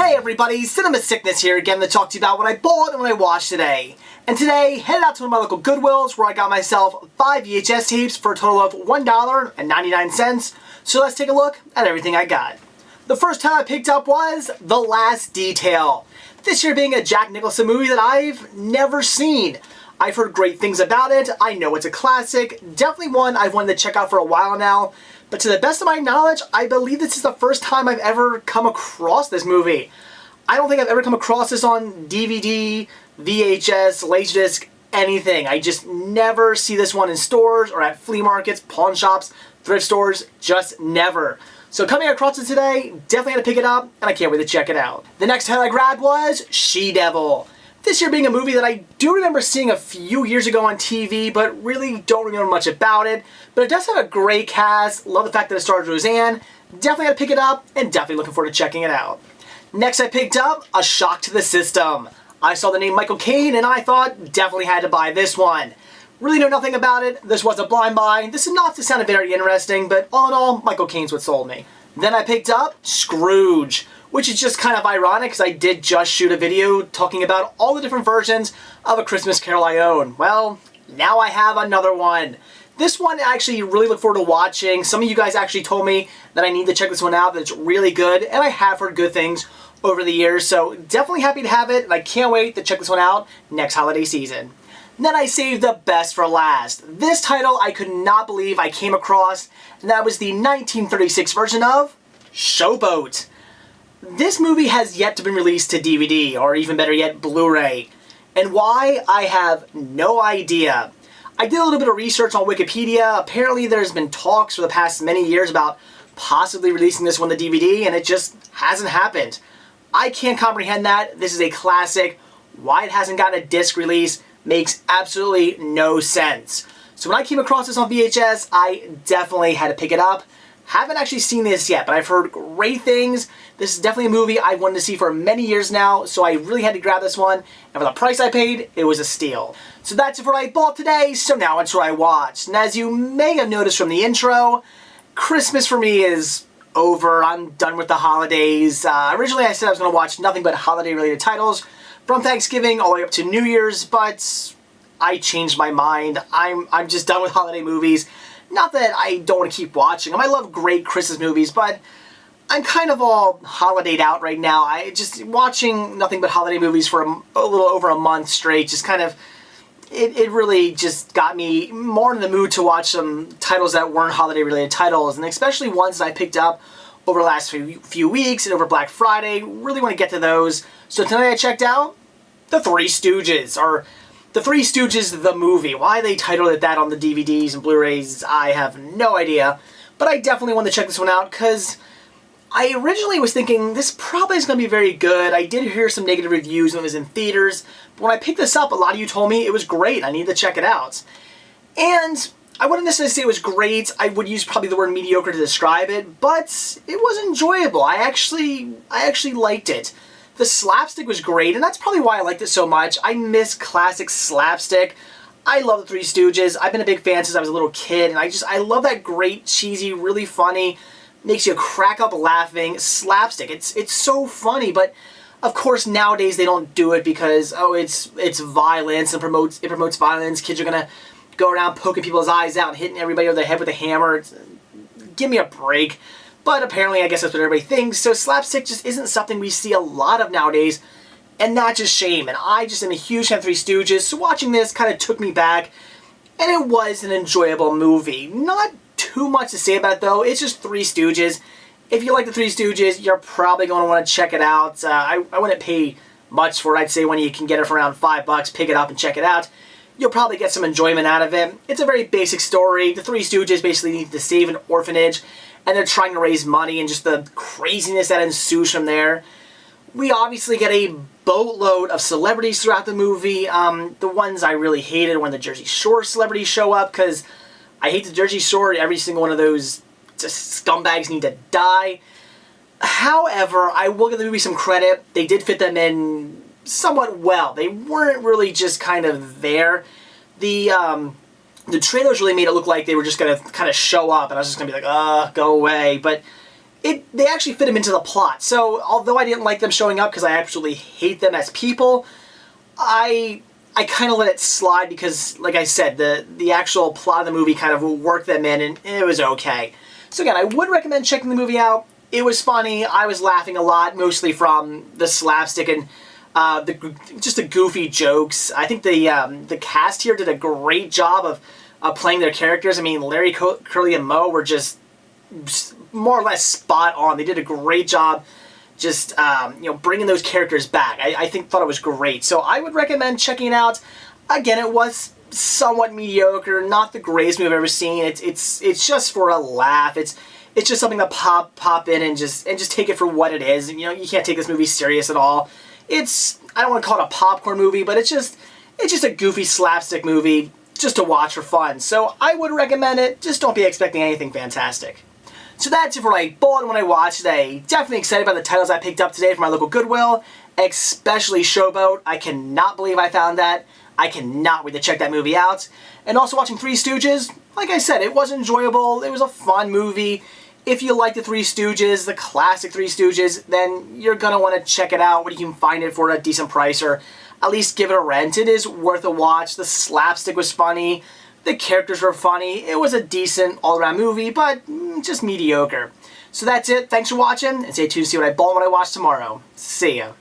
Hey everybody, Cinema Sickness here again to talk to you about what I bought and what I watched today. And today, headed out to one of my local Goodwills where I got myself 5 VHS tapes for a total of $1.99. So let's take a look at everything I got. The first time I picked up was The Last Detail. This year being a Jack Nicholson movie that I've never seen. I've heard great things about it, I know it's a classic, definitely one I've wanted to check out for a while now. But to the best of my knowledge, I believe this is the first time I've ever come across this movie. I don't think I've ever come across this on DVD, VHS, Laserdisc, anything. I just never see this one in stores or at flea markets, pawn shops, thrift stores, just never. So coming across it today, definitely had to pick it up, and I can't wait to check it out. The next title I grabbed was She-Devil. This year being a movie that I do remember seeing a few years ago on TV, but really don't remember much about it. But it does have a great cast, love the fact that it stars Roseanne, definitely had to pick it up, and definitely looking forward to checking it out. Next I picked up A Shock to the System. I saw the name Michael Caine and I thought definitely had to buy this one. Really know nothing about it, this was a blind buy, this is not to sound very interesting, but all in all, Michael Caine's what sold me. Then I picked up Scrooge, which is just kind of ironic because I did just shoot a video talking about all the different versions of A Christmas Carol I own. Well, now I have another one. This one I actually really look forward to watching. Some of you guys actually told me that I need to check this one out, that it's really good, and I have heard good things over the years, so definitely happy to have it, and I can't wait to check this one out next holiday season. Then I saved the best for last. This title I could not believe I came across, and that was the 1936 version of Showboat. This movie has yet to be released to DVD, or even better yet, Blu-ray. And why? I have no idea. I did a little bit of research on Wikipedia. Apparently there's been talks for the past many years about possibly releasing this one to DVD, and it just hasn't happened. I can't comprehend that. This is a classic. Why it hasn't gotten a disc release makes absolutely no sense. So when I came across this on VHS, I definitely had to pick it up. Haven't actually seen this yet, but I've heard great things. This is definitely a movie I wanted to see for many years now, so I really had to grab this one. And for the price I paid, it was a steal. So that's it for what I bought today, so now it's what I watched. And as you may have noticed from the intro, Christmas for me is over. I'm done with the holidays. Originally I said I was going to watch nothing but holiday-related titles from Thanksgiving all the way up to New Year's, but I changed my mind. I'm just done with holiday movies. Not that I don't want to keep watching them. I love great Christmas movies, but I'm kind of all holidayed out right now. I just watching nothing but holiday movies for a little over a month straight just kind of, it really just got me more in the mood to watch some titles that weren't holiday-related titles, and especially ones that I picked up over the last few weeks and over Black Friday. Really want to get to those. So tonight I checked out The Three Stooges, or The Three Stooges, the movie. Why they titled it that on the DVDs and Blu-rays, I have no idea. But I definitely want to check this one out because I originally was thinking this probably is going to be very good. I did hear some negative reviews when it was in theaters. But when I picked this up, a lot of you told me it was great. I needed to check it out. And I wouldn't necessarily say it was great. I would use probably the word mediocre to describe it. But it was enjoyable. I actually liked it. The slapstick was great, and that's probably why I liked it so much. I miss classic slapstick. I love The Three Stooges. I've been a big fan since I was a little kid, and I love that great, cheesy, really funny, makes you crack up laughing slapstick. It's so funny, but of course nowadays they don't do it because, oh, it's violence and it promotes violence. Kids are gonna go around poking people's eyes out and hitting everybody over the head with a hammer. Give me a break. But apparently, I guess that's what everybody thinks, so slapstick just isn't something we see a lot of nowadays, and that's a shame. And I just am a huge fan of Three Stooges, so watching this kind of took me back, and it was an enjoyable movie. Not too much to say about it, though. It's just Three Stooges. If you like the Three Stooges, you're probably going to want to check it out. I wouldn't pay much for it. I'd say when you can get it for around $5, pick it up and check it out. You'll probably get some enjoyment out of it. It's a very basic story. The Three Stooges basically need to save an orphanage, and they're trying to raise money, and just the craziness that ensues from there. We obviously get a boatload of celebrities throughout the movie. The ones I really hated when the Jersey Shore celebrities show up, because I hate the Jersey Shore. Every single one of those just scumbags need to die. However, I will give the movie some credit. They did fit them in somewhat well. They weren't really just kind of there. The trailers really made it look like they were just going to kind of show up, and I was just going to be like, go away. But they actually fit them into the plot. So although I didn't like them showing up because I absolutely hate them as people, I kind of let it slide because, like I said, the actual plot of the movie kind of worked them in, and it was okay. So again, I would recommend checking the movie out. It was funny. I was laughing a lot, mostly from the slapstick and just the goofy jokes. I think the cast here did a great job of playing their characters. I mean, Larry, Curly, and Moe were just more or less spot on. They did a great job just bringing those characters back. I thought it was great. So I would recommend checking it out. Again, it was somewhat mediocre, not the greatest movie I've ever seen. It's just for a laugh. It's just something to pop in and just take it for what it is. You can't take this movie serious at all. I don't want to call it a popcorn movie, but it's just a goofy slapstick movie just to watch for fun. So I would recommend it. Just don't be expecting anything fantastic. So that's it for what I bought and what I watched today. Definitely excited about the titles I picked up today from my local Goodwill, especially Showboat. I cannot believe I found that. I cannot wait to check that movie out. And also watching Three Stooges, like I said, it was enjoyable. It was a fun movie. If you like the Three Stooges, the classic Three Stooges, then you're going to want to check it out when you can find it for a decent price, or at least give it a rent. It is worth a watch. The slapstick was funny. The characters were funny. It was a decent all-around movie, but just mediocre. So that's it. Thanks for watching, and stay tuned to see what I bought when I watch tomorrow. See ya.